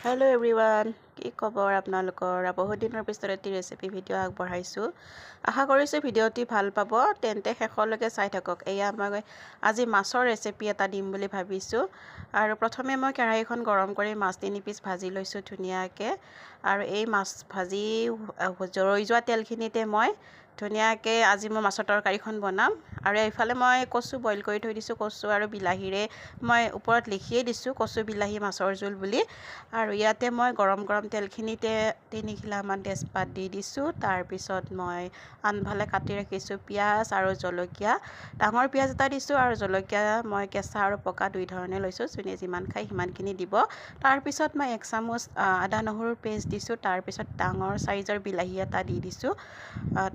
Hello' everyone, কি খবৰ আপোনালোকৰ? বহুত দিনৰ পিছত এটি ৰেচিপি ভিডিঅ' আগবঢ়াইছোঁ। আশা কৰিছোঁ ভিডিঅ'টি ভাল পাব, তেন্তে শেষলৈকে চাই থাকক। এয়া মই আজি মাছৰ ৰেচিপি এটা দিম বুলি ভাবিছোঁ। আৰু প্ৰথমে মই কেৰাহীখন গৰম কৰি মাছ 3 পিচ ভাজি লৈছোঁ ধুনীয়াকৈ। আৰু এই মাছ ভাজি ৰৈ যোৱা তেলখিনিতে মই ধুনীয়াকৈ আজি মই মাছৰ তৰকাৰীখন বনাম। আৰু এইফালে মই কচু বইল কৰি থৈ দিছোঁ। কচু আৰু বিলাহীৰে মই ওপৰত লিখিয়ে দিছোঁ কচু বিলাহী মাছৰ জোল বুলি। আৰু ইয়াতে মই গৰম তেলখিনিতে 3 খিলামান তেজপাত দি দিছোঁ। তাৰপিছত মই আনফালে কাটি ৰাখিছোঁ পিঁয়াজ আৰু জলকীয়া। ডাঙৰ পিঁয়াজ এটা দিছোঁ আৰু জলকীয়া মই কেঁচা আৰু পকা দুই ধৰণে লৈছোঁ। যোনে যিমান খায় সিমানখিনি দিব। তাৰপিছত মই 1 চামুচ আদা নহৰুৰ পেষ্ট দিছোঁ। তাৰপিছত ডাঙৰ চাইজৰ বিলাহী এটা দি দিছোঁ।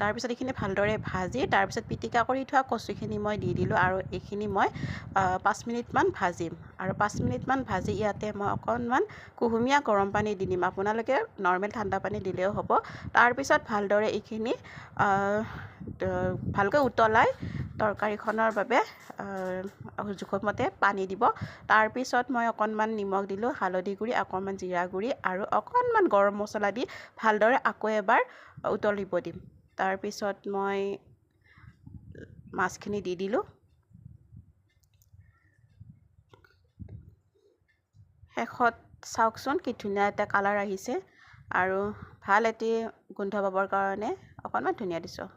তাৰপিছত এইখিনি ভালদৰে ভাজি তাৰপিছত পিটিকা কৰি থোৱা কচুখিনি মই দি দিলোঁ। আৰু এইখিনি মই 5 মিনিটমান ভাজিম। আৰু 5 মিনিটমান ভাজি ইয়াতে মই অকণমান কুহুমীয়া গৰম পানী দি দিম। আপোনালোকে নৰ্মেল ঠাণ্ডা পানী দিলেও হ'ব। তাৰপিছত ভালদৰে এইখিনি ভালকৈ উতলাই তৰকাৰীখনৰ বাবে জোখমতে পানী দিব। তাৰপিছত মই অকণমান নিমখ দিলোঁ, হালধি গুড়ি, অকণমান জিৰা গুড়ি আৰু অকণমান গৰম মছলা দি ভালদৰে আকৌ এবাৰ উতলিব দিম। তাৰপিছত মই মাছখিনি দি দিলোঁ। শেষত চাওকচোন কি ধুনীয়া এটা কালাৰ আহিছে। আৰু ভাল এটি গোন্ধ পাবৰ কাৰণে অকণমান ধনিয়া দিছোঁ।